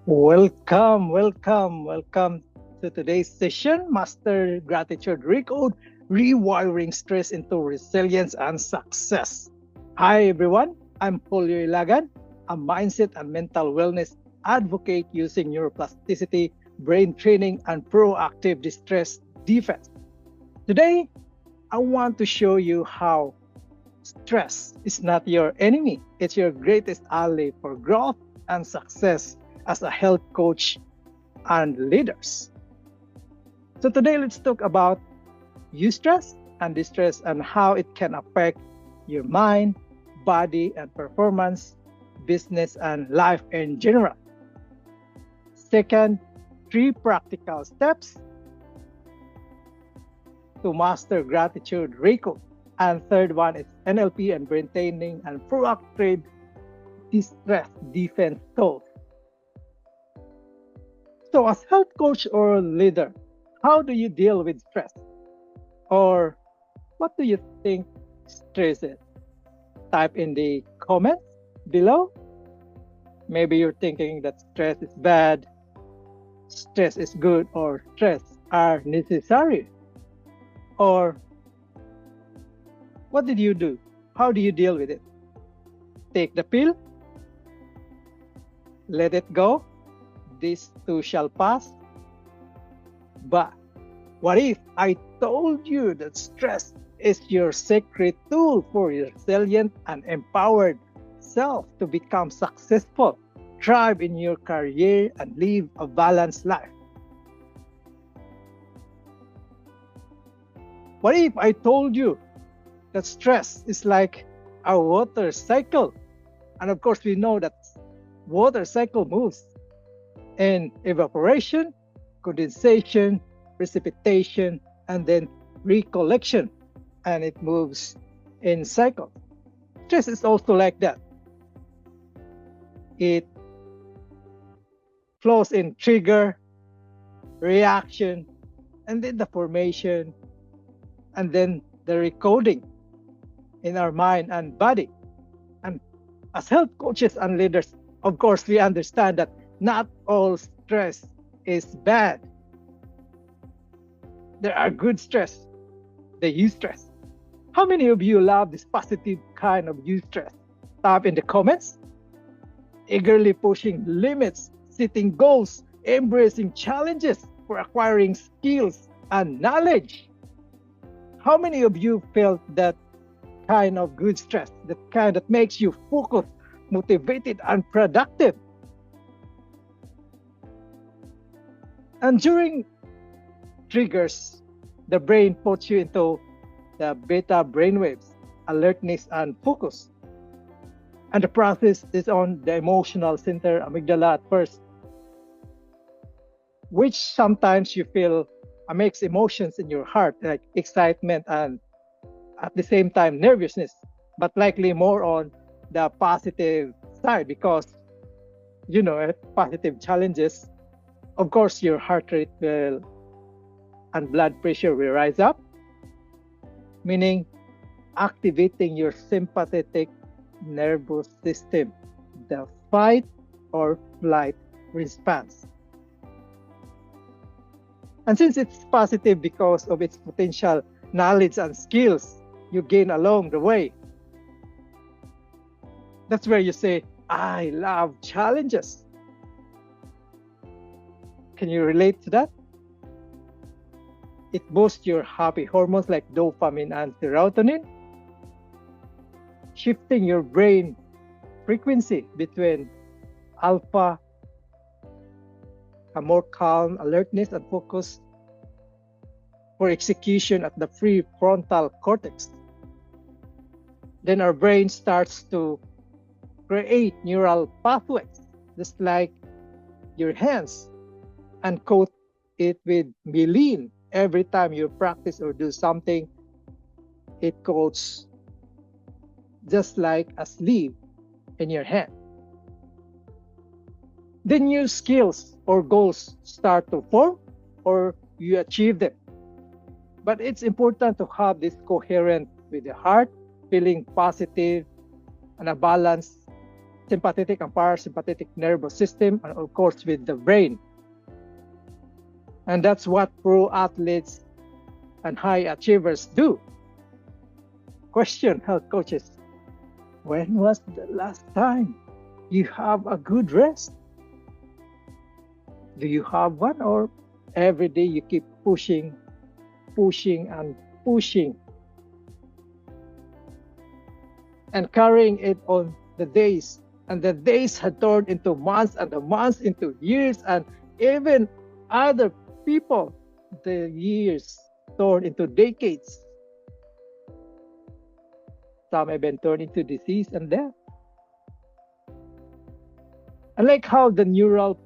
Welcome to today's session, Master Gratitude Recode, Rewiring Stress into Resilience and Success. Hi everyone, I'm Julio Ylagan, a mindset and mental wellness advocate using neuroplasticity, brain training, and proactive distress defense. Today, I want to show you how stress is not your enemy, it's your greatest ally for growth and success as a health coach and leaders. So today let's talk about eustress and distress and how it can affect your mind, body, and performance, business, and life in general. Second, three practical steps to master gratitude recode. And third one is NLP and brain training and proactive distress defense tools. So, as health coach or leader, how do you deal with stress? Or what do you think stress is? Type in the comments below. Maybe you're thinking that stress is bad, stress is good, or stress are necessary. Or what did you do? How do you deal with it? Take the pill, let it go. This too shall pass. But what if I told you that stress is your secret tool for your resilient and empowered self to become successful, thrive in your career, and live a balanced life? What if I told you that stress is like a water cycle? And of course, we know that water cycle moves in evaporation, condensation, precipitation, and then recollection, and it moves in cycles. Stress is also like that. It flows in trigger, reaction, and then the formation, and then the recoding in our mind and body. And as health coaches and leaders, of course, we understand that not all stress is bad. There are good stress, the eustress. How many of you love this positive kind of eustress? Type in the comments. Eagerly pushing limits, setting goals, embracing challenges for acquiring skills and knowledge. How many of you felt that kind of good stress, that kind that makes you focused, motivated, and productive? And during triggers, the brain puts you into the beta brainwaves, alertness and focus. And the process is on the emotional center, amygdala at first, which sometimes you feel a mixed emotions in your heart, like excitement and at the same time nervousness, but likely more on the positive side because, positive challenges. Of course, your heart rate will and blood pressure will rise up, meaning activating your sympathetic nervous system, the fight or flight response. And since it's positive because of its potential knowledge and skills you gain along the way, that's where you say, I love challenges. Can you relate to that? It boosts your happy hormones like dopamine and serotonin, shifting your brain frequency between alpha, a more calm alertness and focus for execution at the prefrontal cortex. Then our brain starts to create neural pathways, just like your hands, and coat it with myelin. Every time you practice or do something, it coats just like a sleeve in your hand. Then new skills or goals start to form or you achieve them. But it's important to have this coherent with the heart, feeling positive and a balance sympathetic and parasympathetic nervous system, and of course with the brain. And that's what pro athletes and high achievers do. Question, health coaches: when was the last time you have a good rest? Do you have one, or every day you keep pushing and pushing and carrying it on the days, and the days had turned into months and the months into years, and even other people, the years turned into decades. Some even turned into disease and death. And like how the neural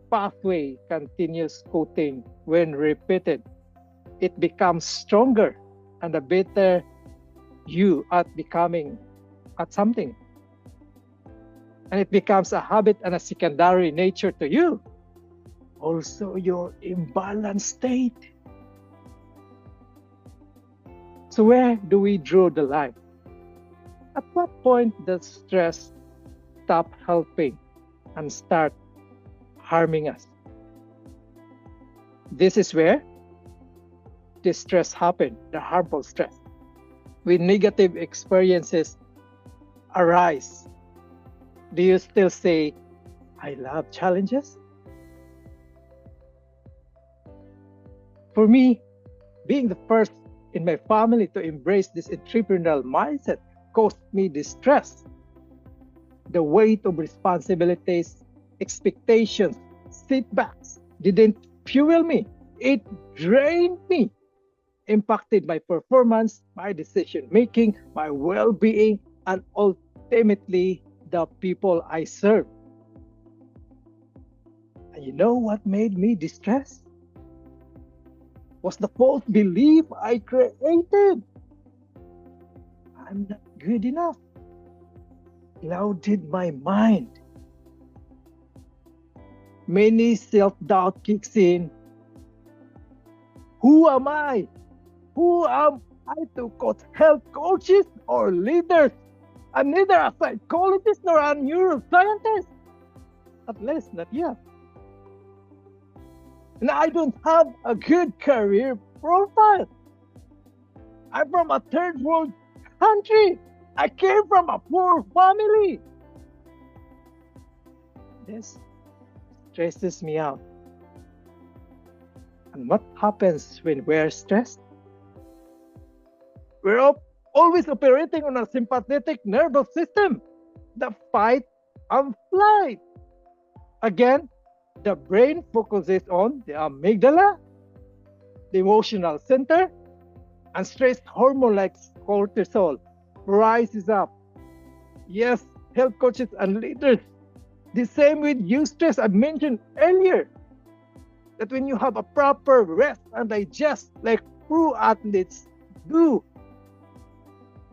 pathway continues coding when repeated, it becomes stronger and a better you at becoming at something. And it becomes a habit and a secondary nature to you. Also your imbalanced state. So where do we draw the line? At what point does stress stop helping and start harming us? This is where the stress happens, the harmful stress. When negative experiences arise, do you still say, I love challenges? For me, being the first in my family to embrace this entrepreneurial mindset caused me distress. The weight of responsibilities, expectations, setbacks didn't fuel me. It drained me, impacted my performance, my decision making, my well-being, and ultimately the people I serve. And you know what made me distressed? Was the false belief I created. I'm not good enough. Clouded my mind. Many self-doubt kicks in. Who am I? Who am I to coach health coaches or leaders? I'm neither a psychologist nor a neuroscientist. At least not yet. And I don't have a good career profile. I'm from a third world country. I came from a poor family. This stresses me out. And what happens when we're stressed? We're always operating on a sympathetic nervous system, the fight and flight. Again, the brain focuses on the amygdala, the emotional center, and stress hormone like cortisol rises up. Yes, health coaches and leaders, the same with Eustress I mentioned earlier, that when you have a proper rest and digest like pro athletes do,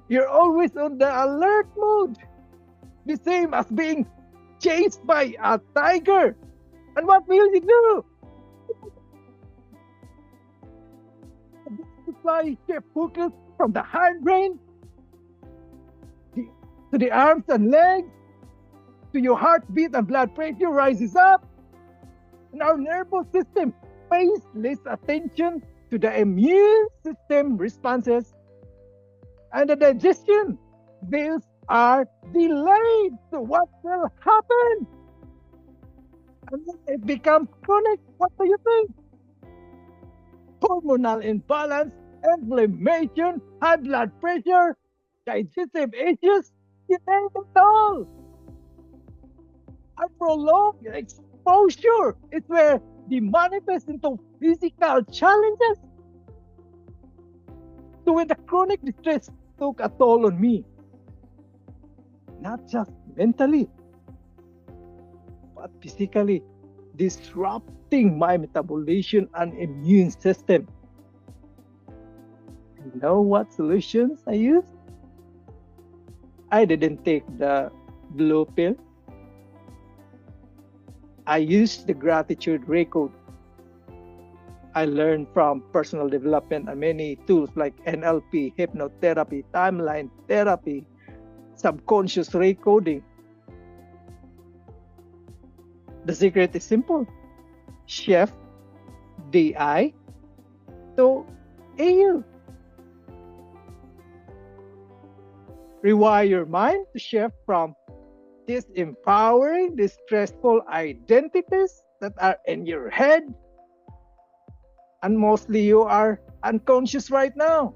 you're always on the alert mode, the same as being chased by a tiger. And what will you do? Supply shift focus from the hindbrain to the arms and legs, to your heartbeat and blood pressure rises up. And our nervous system pays less attention to the immune system responses. And the digestion, these are delayed. So what will happen? And then it becomes chronic. What do you think? Hormonal imbalance, inflammation, high blood pressure, digestive issues, you name it all. A prolonged exposure is where they manifest into physical challenges. So when the chronic distress took a toll on me, not just mentally, but physically, disrupting my metabolism and immune system. You know what solutions I used? I didn't take the blue pill. I used the Gratitude Recode. I learned from personal development and many tools like NLP, hypnotherapy, timeline therapy, subconscious recoding. The secret is simple. Shift the I to AU. Rewire your mind to shift from these empowering, these stressful identities that are in your head, and mostly you are unconscious right now,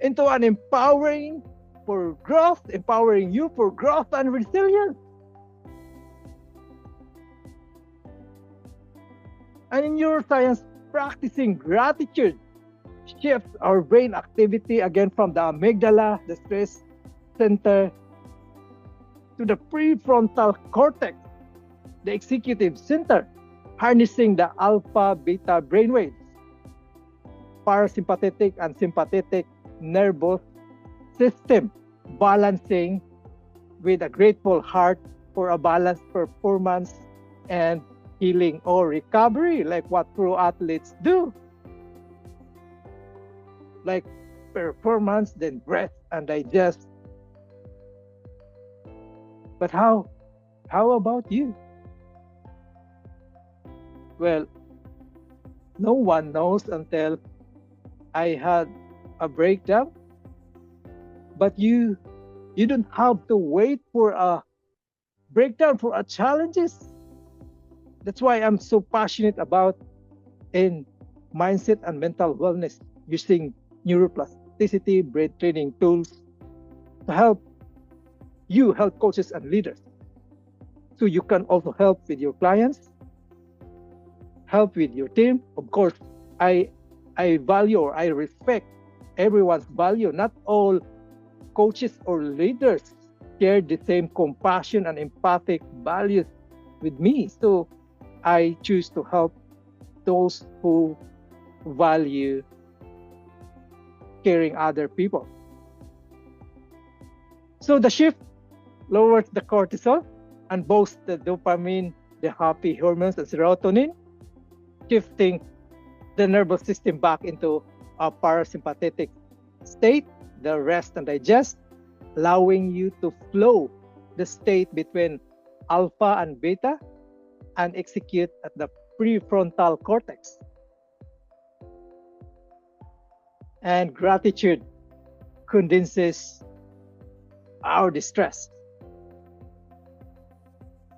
into an empowering for growth, empowering you for growth and resilience. And in neuroscience, practicing gratitude shifts our brain activity again from the amygdala, the stress center, to the prefrontal cortex, the executive center, harnessing the alpha beta brainwaves, parasympathetic and sympathetic nervous system, balancing with a grateful heart for a balanced performance and healing or recovery, like what pro athletes do. Like performance, then rest and digest. But how about you? Well, no one knows until I had a breakdown. But you don't have to wait for a breakdown, for a challenges. That's why I'm so passionate about in mindset and mental wellness, using neuroplasticity brain training tools to help you, help coaches and leaders. So you can also help with your clients, help with your team. Of course, I value or I respect everyone's value. Not all coaches or leaders share the same compassion and empathic values with me. So I choose to help those who value caring other people. So the shift lowers the cortisol and boosts the dopamine, the happy hormones, and serotonin, shifting the nervous system back into a parasympathetic state, the rest and digest, allowing you to flow the state between alpha and beta and execute at the prefrontal cortex. And gratitude condenses our distress.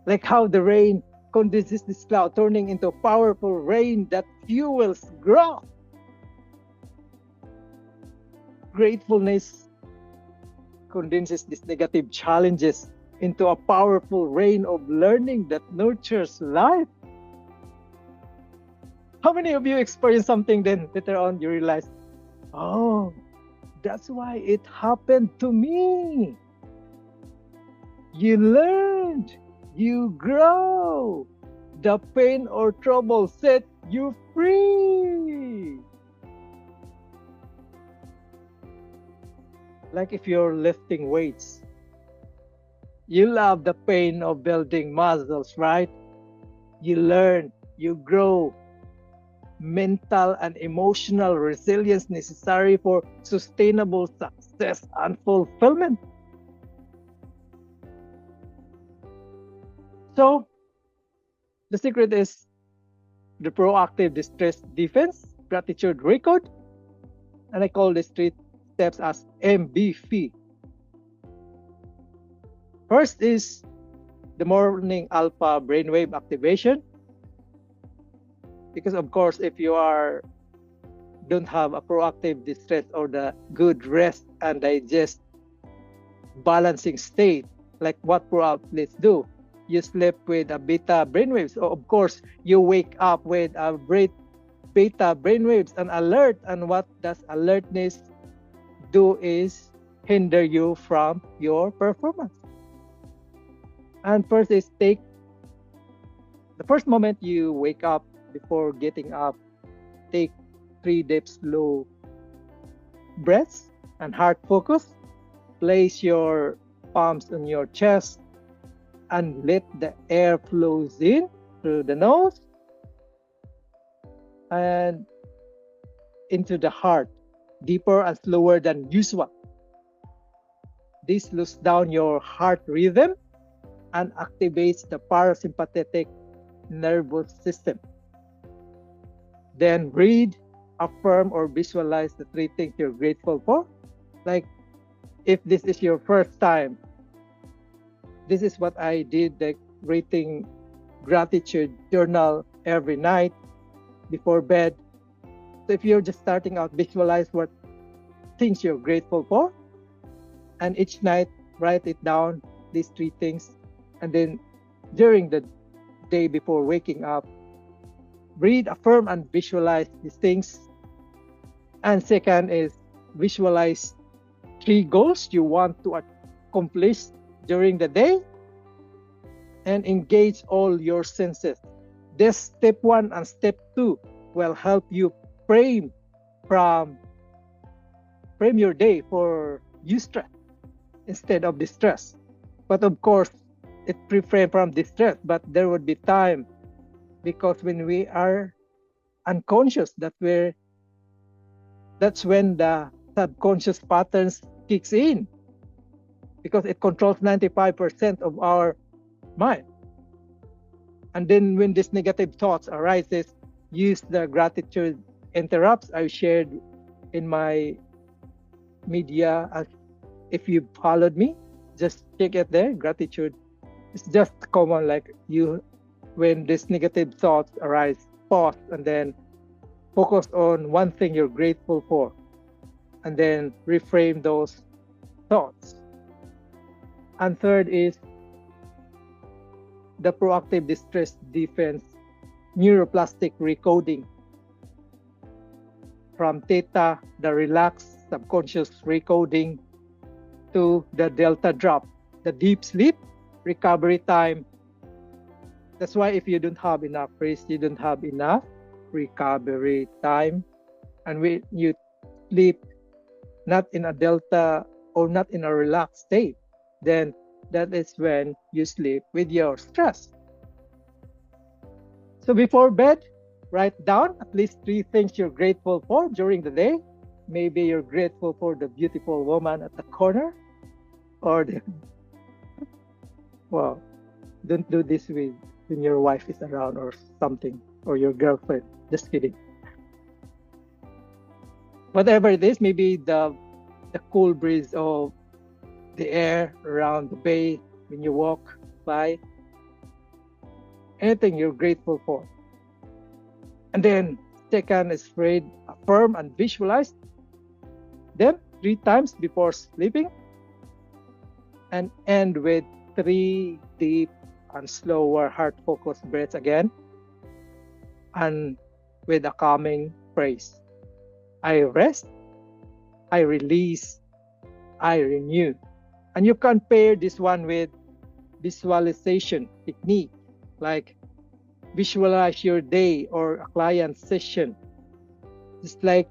Like how the rain condenses this cloud, turning into a powerful rain that fuels growth. Gratefulness condenses these negative challenges into a powerful rain of learning that nurtures life. How many of you experience something, then later on you realize, oh, that's why it happened to me? You learned, you grow. The pain or trouble set you free. Like if you're lifting weights, you love the pain of building muscles, right? You learn, you grow. Mental and emotional resilience necessary for sustainable success and fulfillment. So, the secret is the proactive distress defense, Gratitude Recode, and I call these 3 steps as MBF. First is the morning alpha brainwave activation. Because of course, if you don't have a proactive distress or the good rest and digest balancing state, like what pro athletes do, you sleep with a beta brainwaves. So of course, you wake up with a beta brainwaves and alert. And what does alertness do is hinder you from your performance. And first is the first moment you wake up, before getting up, take 3 deep slow breaths and heart focus. Place your palms on your chest and let the air flows in through the nose and into the heart, deeper and slower than usual. This slows down your heart rhythm and activates the parasympathetic nervous system. Then read, affirm, or visualize the three things you're grateful for. Like if this is your first time, this is what I did, like writing gratitude journal every night before bed. So if you're just starting out, visualize what things you're grateful for, and each night write it down, these three things, and then during the day before waking up, read, affirm, and visualize these things. And second is visualize 3 goals you want to accomplish during the day, and engage all your senses. This step 1 and step 2 will help you frame your day for eustress instead of distress. But of course, it refrain from distress, but there would be time, because when we are unconscious, that's when the subconscious patterns kicks in, because it controls 95% of our mind. And then when these negative thoughts arises, use the gratitude interrupts I shared in my media. If you followed me, just check it there. Gratitude. It's just common, like when these negative thoughts arise, pause and then focus on one thing you're grateful for, and then reframe those thoughts. And third is the proactive distress defense neuroplastic recoding from theta, the relaxed subconscious recoding, to the delta drop, the deep sleep recovery time. That's why if you don't have enough rest, you don't have enough recovery time. And when you sleep not in a delta or not in a relaxed state, then that is when you sleep with your stress. So before bed, write down at least 3 things you're grateful for during the day. Maybe you're grateful for the beautiful woman at the corner, or don't do this when your wife is around or something, or your girlfriend. Just kidding. Whatever it is, maybe the cool breeze of the air around the bay when you walk by. Anything you're grateful for. And then second is read, affirm, and visualize them 3 times before sleeping, and end with 3 deep and slower heart-focused breaths again, and with a calming phrase. I rest, I release, I renew. And you can pair this one with visualization technique, like visualize your day or a client session. Just like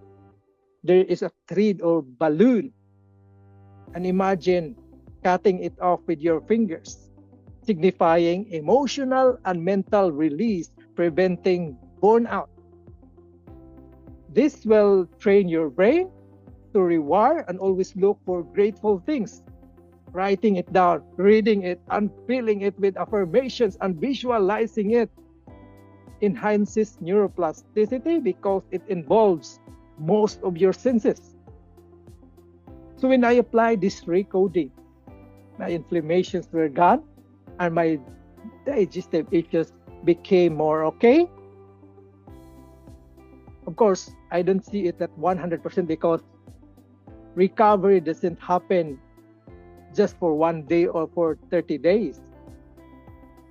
there is a thread or balloon, and imagine cutting it off with your fingers, signifying emotional and mental release, preventing burnout. This will train your brain to rewire and always look for grateful things. Writing it down, reading it, and feeling it with affirmations and visualizing it enhances neuroplasticity because it involves most of your senses. So when I applied this recoding, my inflammations were gone and my digestive issues became more okay. Of course, I don't see it at 100% because recovery doesn't happen just for 1 day or for 30 days.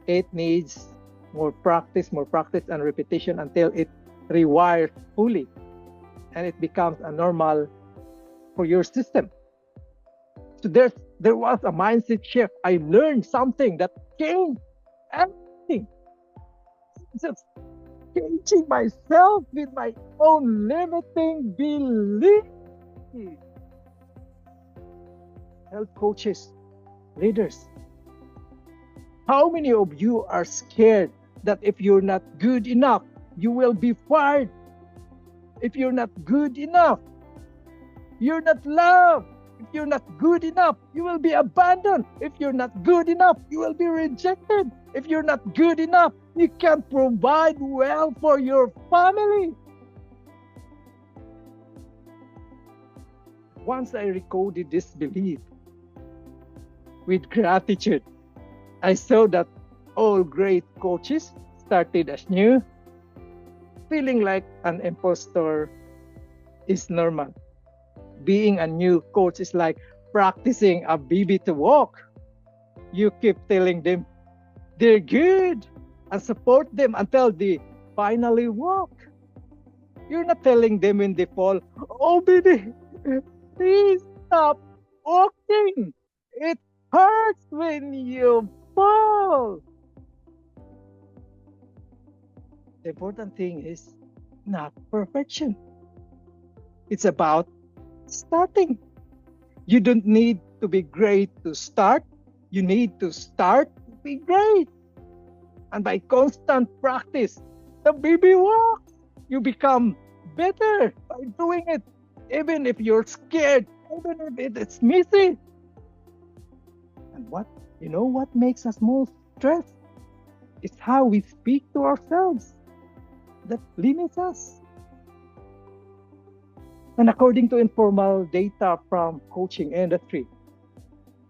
It needs more practice and repetition until it rewires fully and it becomes a normal for your system. So there was a mindset shift. I learned something that changed everything. Just changing myself with my own limiting belief. Health coaches, leaders, how many of you are scared that if you're not good enough, you will be fired? If you're not good enough, you're not loved, If you're not good enough, you will be abandoned. If you're not good enough, you will be rejected. If you're not good enough, you can't provide well for your family. Once I recoded this belief with gratitude, I saw that all great coaches started as new. Feeling like an impostor is normal. Being a new coach is like practicing a baby to walk. You keep telling them they're good and support them until they finally walk. You're not telling them when they fall, oh baby, please stop walking. It hurts when you fall. The important thing is not perfection. It's about starting. You don't need to be great to start. You need to start to be great. And by constant practice, the baby walks. You become better by doing it. Even if you're scared, even if it's messy. And what makes us most stressed? It's how we speak to ourselves that limits us. And according to informal data from coaching industry,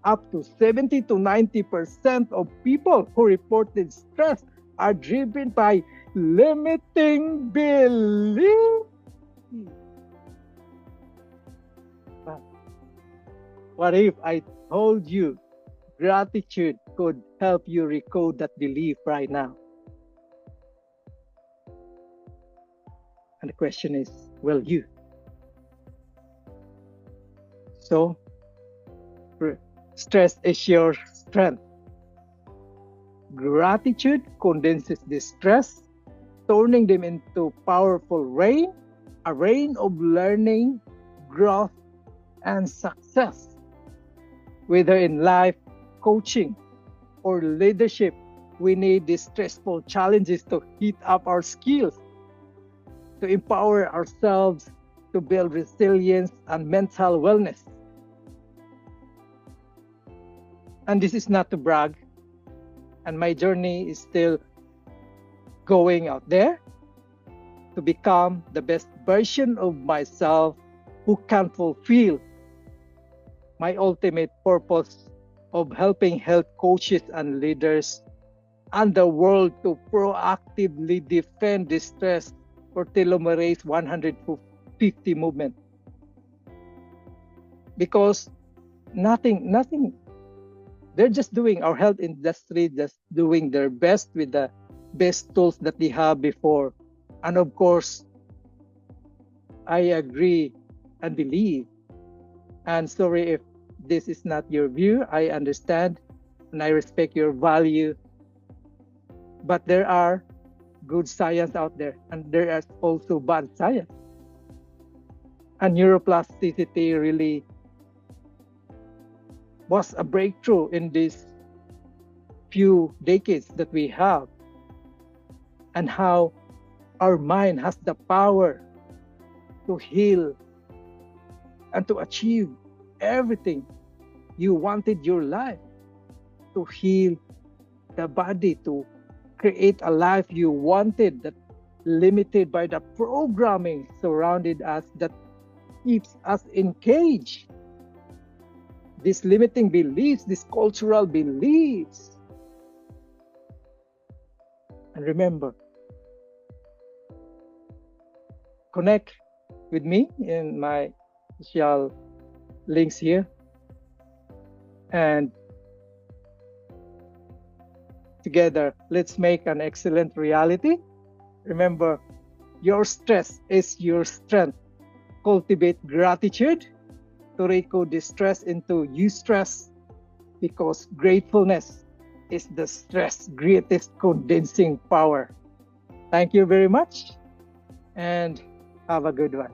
up to 70 to 90% of people who reported stress are driven by limiting beliefs. But what if I told you gratitude could help you recode that belief right now? And the question is, will you? So, stress is your strength. Gratitude condenses the stress, turning them into powerful rain, a rain of learning, growth, and success. Whether in life, coaching, or leadership, we need these stressful challenges to heat up our skills, to empower ourselves, to build resilience and mental wellness. And this is not to brag, and my journey is still going out there to become the best version of myself who can fulfill my ultimate purpose of helping health coaches and leaders and the world to proactively defend the stress for telomerase 150 movement. Because nothing, they're just doing, our health industry just doing their best with the best tools that they have before. And of course, I agree and believe. And sorry if this is not your view, I understand and I respect your value. But there are good science out there, and there is also bad science. And neuroplasticity really was a breakthrough in these few decades that we have, and how our mind has the power to heal and to achieve everything you wanted your life, to heal the body, to create a life you wanted, that limited by the programming surrounded us that keeps us in cage. These limiting beliefs, these cultural beliefs. And remember, connect with me in my social links here. And together, let's make an excellent reality. Remember, your stress is your strength. Cultivate gratitude to recode the stress into Eustress, because gratefulness is the stress' greatest condensing power. Thank you very much, and have a good one.